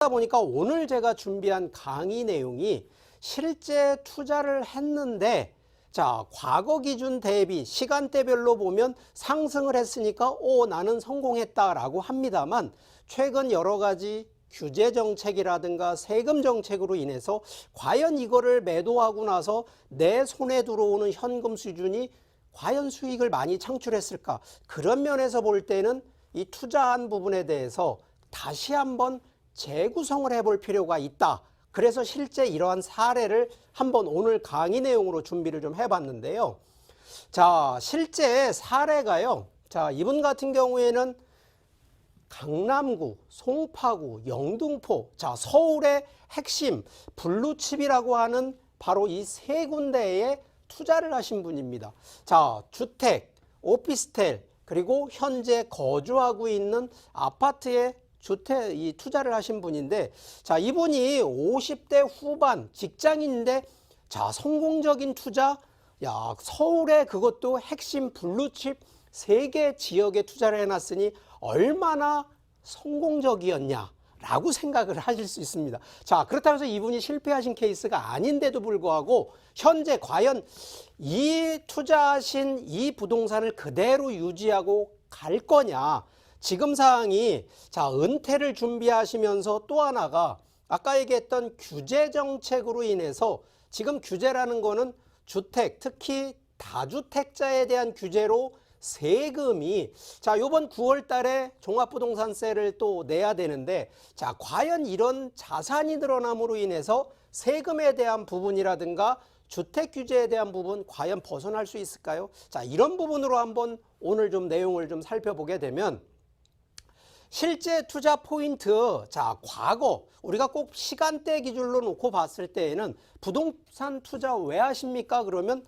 그러다 보니까 오늘 제가 준비한 강의 내용이 실제 투자를 했는데 자, 과거 기준 대비 시간대별로 보면 상승을 했으니까 나는 성공했다라고 합니다만 최근 여러 가지 규제 정책이라든가 세금 정책으로 인해서 과연 이거를 매도하고 나서 내 손에 들어오는 현금 수준이 과연 수익을 많이 창출했을까? 그런 면에서 볼 때는 이 투자한 부분에 대해서 다시 한번 재구성을 해볼 필요가 있다. 그래서 실제 이러한 사례를 한번 오늘 강의 내용으로 준비를 좀 해봤는데요. 자, 실제 사례가요. 자, 이분 같은 경우에는 강남구, 송파구, 영등포, 자, 서울의 핵심 블루칩이라고 하는 바로 이 세 군데에 투자를 하신 분입니다. 자, 주택, 오피스텔, 그리고 현재 거주하고 있는 아파트에 이 투자를 하신 분인데, 자, 이분이 50대 후반 직장인인데, 자, 성공적인 투자, 야, 서울에 그것도 핵심 블루칩 3개 지역에 투자를 해놨으니 얼마나 성공적이었냐라고 생각을 하실 수 있습니다. 자, 그렇다고 해서 이분이 실패하신 케이스가 아닌데도 불구하고 현재 과연 이 투자하신 이 부동산을 그대로 유지하고 갈 거냐, 지금 상황이 자, 은퇴를 준비하시면서 또 하나가 아까 얘기했던 규제 정책으로 인해서 지금 규제라는 거는 주택, 특히 다주택자에 대한 규제로 세금이 자, 요번 9월 달에 종합부동산세를 또 내야 되는데, 자, 과연 이런 자산이 늘어남으로 인해서 세금에 대한 부분이라든가 주택 규제에 대한 부분 과연 벗어날 수 있을까요? 자, 이런 부분으로 한번 오늘 좀 내용을 좀 살펴보게 되면, 실제 투자 포인트, 자, 과거 우리가 꼭 시간대 기준으로 놓고 봤을 때에는 부동산 투자 왜 하십니까? 그러면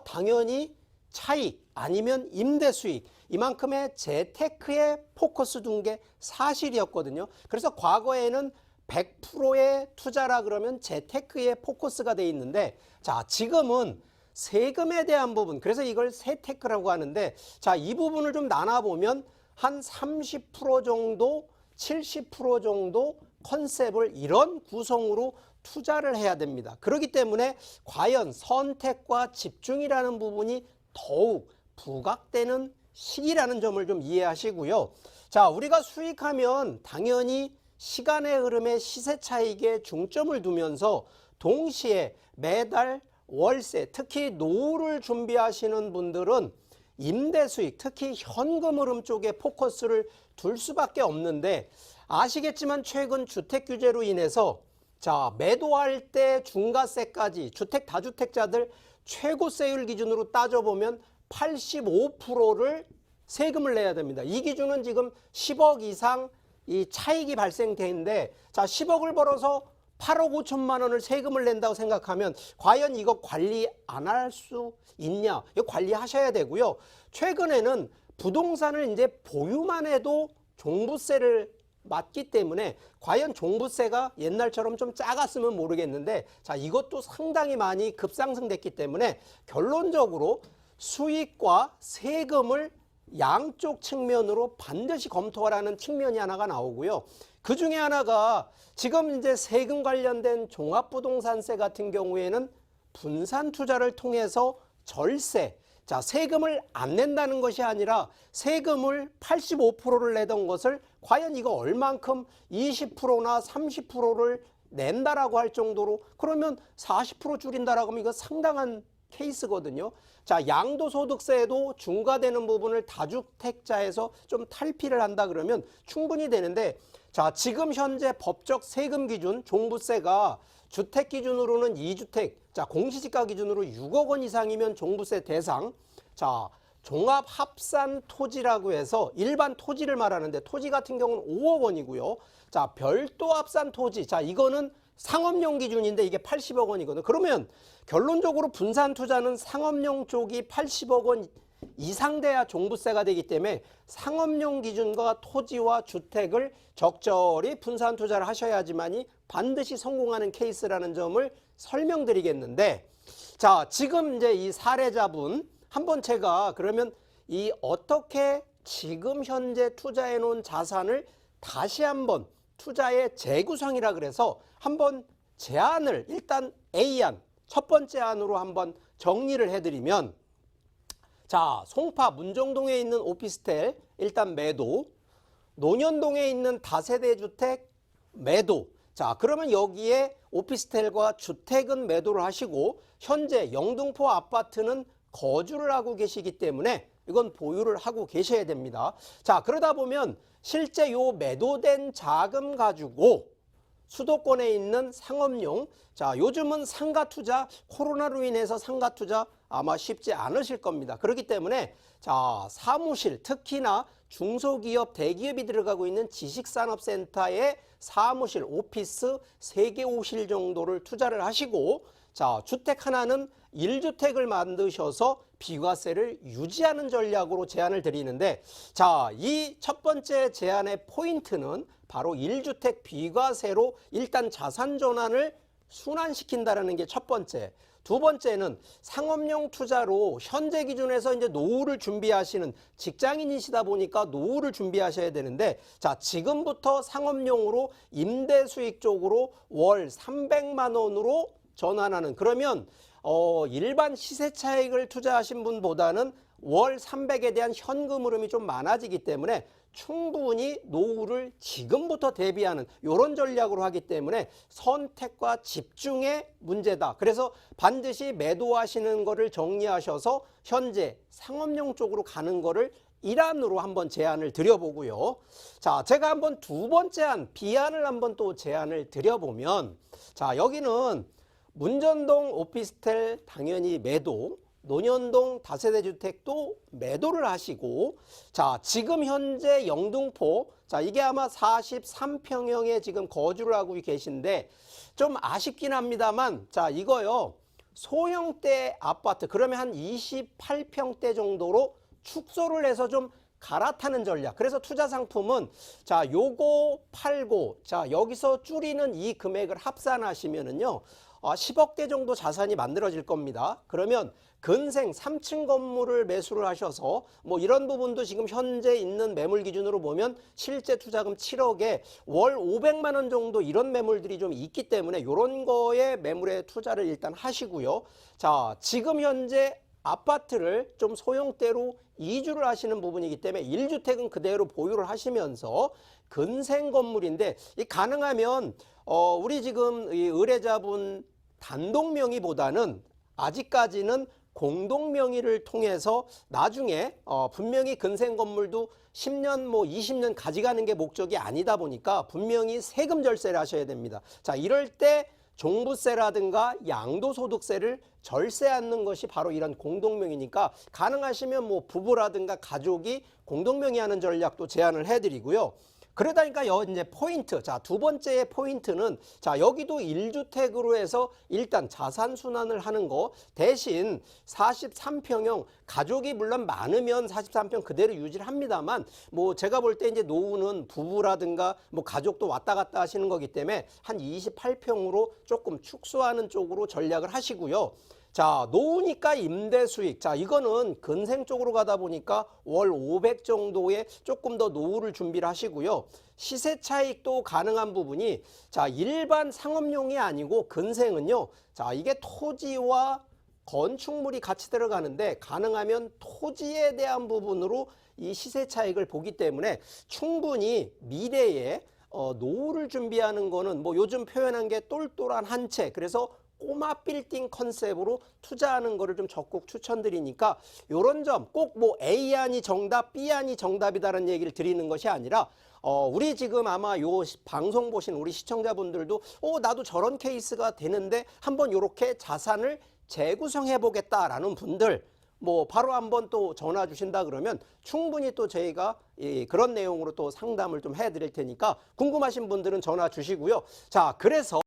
당연히 차익 아니면 임대 수익, 이만큼의 재테크에 포커스 둔 게 사실이었거든요. 그래서 과거에는 100%의 투자라 그러면 재테크에 포커스가 돼 있는데, 자, 지금은 세금에 대한 부분, 그래서 이걸 세테크라고 하는데, 자, 이 부분을 좀 나눠보면 한 30% 정도, 70% 정도 컨셉을 이런 구성으로 투자를 해야 됩니다. 그렇기 때문에 과연 선택과 집중이라는 부분이 더욱 부각되는 시기라는 점을 좀 이해하시고요. 자, 우리가 수익하면 당연히 시간의 흐름에 시세 차익에 중점을 두면서 동시에 매달 월세, 특히 노후를 준비하시는 분들은 임대 수익, 특히 현금 흐름 쪽에 포커스를 둘 수밖에 없는데, 아시겠지만 최근 주택 규제로 인해서 자, 매도할 때 중과세까지 주택 다주택자들 최고세율 기준으로 따져보면 85%를 세금을 내야 됩니다. 이 기준은 지금 10억 이상 이 차익이 발생되는데, 자, 10억을 벌어서 8억 5천만 원을 세금을 낸다고 생각하면 과연 이거 관리 안 할 수 있냐? 이거 관리하셔야 되고요. 최근에는 부동산을 이제 보유만 해도 종부세를 맞기 때문에 과연 종부세가 옛날처럼 좀 작았으면 모르겠는데, 자, 이것도 상당히 많이 급상승됐기 때문에 결론적으로 수익과 세금을 양쪽 측면으로 반드시 검토하라는 측면이 하나가 나오고요. 그 중에 하나가 지금 이제 세금 관련된 종합부동산세 같은 경우에는 분산 투자를 통해서 절세, 자, 세금을 안 낸다는 것이 아니라 세금을 85%를 내던 것을 과연 이거 얼만큼 20%나 30%를 낸다라고 할 정도로, 그러면 40% 줄인다라고 하면 이거 상당한 케이스거든요. 자, 양도소득세도 중과되는 부분을 다주택자에서 좀 탈피를 한다 그러면 충분히 되는데, 자, 지금 현재 법적 세금 기준 종부세가 주택 기준으로는 2주택, 자, 공시지가 기준으로 6억 원 이상이면 종부세 대상, 자, 종합합산 토지라고 해서 일반 토지를 말하는데 토지 같은 경우는 5억 원이고요. 자, 별도 합산 토지, 자, 이거는 상업용 기준인데 이게 80억 원이거든요. 그러면 결론적으로 분산 투자는 상업용 쪽이 80억 원 이상 돼야 종부세가 되기 때문에 상업용 기준과 토지와 주택을 적절히 분산 투자를 하셔야지만이 반드시 성공하는 케이스라는 점을 설명드리겠는데, 자, 지금 이제 이 사례자분 한번 제가 그러면 어떻게 지금 현재 투자해 놓은 자산을 다시 한번 투자의 재구성이라 그래서 한번 제안을 일단 A안 첫 번째 안으로 한번 정리를 해드리면, 자, 송파 문정동에 있는 오피스텔 일단 매도, 논현동에 있는 다세대 주택 매도. 자, 그러면 여기에 오피스텔과 주택은 매도를 하시고 현재 영등포 아파트는 거주를 하고 계시기 때문에 이건 보유를 하고 계셔야 됩니다. 자, 그러다 보면 실제 요 매도된 자금 가지고 수도권에 있는 상업용, 자, 요즘은 상가 투자, 코로나로 인해서 상가 투자 아마 쉽지 않으실 겁니다. 그렇기 때문에 자, 사무실, 특히나 중소기업, 대기업이 들어가고 있는 지식산업센터의 사무실, 오피스 3개, 5실 정도를 투자를 하시고, 자, 주택 하나는 1주택을 만드셔서 비과세를 유지하는 전략으로 제안을 드리는데, 자, 이 첫 번째 제안의 포인트는 바로 1주택 비과세로 일단 자산 전환을 순환시킨다는 게 첫 번째. 두 번째는 상업용 투자로 현재 기준에서 이제 노후를 준비하시는 직장인이시다 보니까 노후를 준비하셔야 되는데, 자, 지금부터 상업용으로 임대 수익 쪽으로 월 300만 원으로 전환하는, 그러면 일반 시세 차익을 투자하신 분보다는 월 300에 대한 현금 흐름이 좀 많아지기 때문에 충분히 노후를 지금부터 대비하는 이런 전략으로 하기 때문에 선택과 집중의 문제다. 그래서 반드시 매도하시는 거를 정리하셔서 현재 상업용 쪽으로 가는 거를 1안으로 한번 제안을 드려보고요. 자, 제가 한번 두 번째 안, B안을 한번 또 제안을 드려보면, 자, 여기는 문전동 오피스텔 당연히 매도, 논현동 다세대 주택도 매도를 하시고, 자, 지금 현재 영등포, 자, 이게 아마 43평형에 지금 거주를 하고 계신데 좀 아쉽긴 합니다만, 자, 이거요, 소형대 아파트, 그러면 한 28평대 정도로 축소를 해서 좀 갈아타는 전략. 그래서 투자 상품은, 자, 요거 팔고, 자, 여기서 줄이는 이 금액을 합산하시면은요, 10억대 정도 자산이 만들어질 겁니다. 그러면 근생 3층 건물을 매수를 하셔서 뭐 이런 부분도 지금 현재 있는 매물 기준으로 보면 실제 투자금 7억에 월 500만 원 정도 이런 매물들이 좀 있기 때문에 이런 거에 매물에 투자를 일단 하시고요. 자, 지금 현재 아파트를 좀 소형대로 이주를 하시는 부분이기 때문에 1주택은 그대로 보유를 하시면서 근생 건물인데, 이 가능하면 우리 지금 이 의뢰자분 단독 명의보다는 아직까지는 공동 명의를 통해서 나중에 분명히 근생 건물도 10년 뭐 20년 가져가는 게 목적이 아니다 보니까 분명히 세금 절세를 하셔야 됩니다. 자, 이럴 때 종부세라든가 양도소득세를 절세 않는 것이 바로 이런 공동명의니까 가능하시면 뭐 부부라든가 가족이 공동명의 하는 전략도 제안을 해드리고요. 그러다니까 이제 포인트, 자, 두 번째의 포인트는, 자, 여기도 1주택으로 해서 일단 자산 순환을 하는 거 대신 43평형, 가족이 물론 많으면 43평 그대로 유지를 합니다만, 뭐 제가 볼 때 이제 노후는 부부라든가 뭐 가족도 왔다 갔다 하시는 거기 때문에 한 28평으로 조금 축소하는 쪽으로 전략을 하시고요. 자, 노후니까 임대 수익. 자, 이거는 근생 쪽으로 가다 보니까 월 500 정도의 조금 더 노후를 준비를 하시고요. 시세 차익도 가능한 부분이, 자, 일반 상업용이 아니고 근생은요. 자, 이게 토지와 건축물이 같이 들어가는데 가능하면 토지에 대한 부분으로 이 시세 차익을 보기 때문에 충분히 미래에 노후를 준비하는 거는 뭐 요즘 표현한 게 똘똘한 한 채, 그래서 꼬마 빌딩 컨셉으로 투자하는 거를 좀 적극 추천드리니까 이런 점 꼭 뭐 A안이 정답, B안이 정답이다라는 얘기를 드리는 것이 아니라 우리 지금 아마 요 방송 보신 우리 시청자분들도 나도 저런 케이스가 되는데 한번 이렇게 자산을 재구성해 보겠다라는 분들 뭐 바로 한번 또 전화 주신다 그러면 충분히 또 저희가 그런 내용으로 또 상담을 좀 해드릴 테니까 궁금하신 분들은 전화 주시고요. 자, 그래서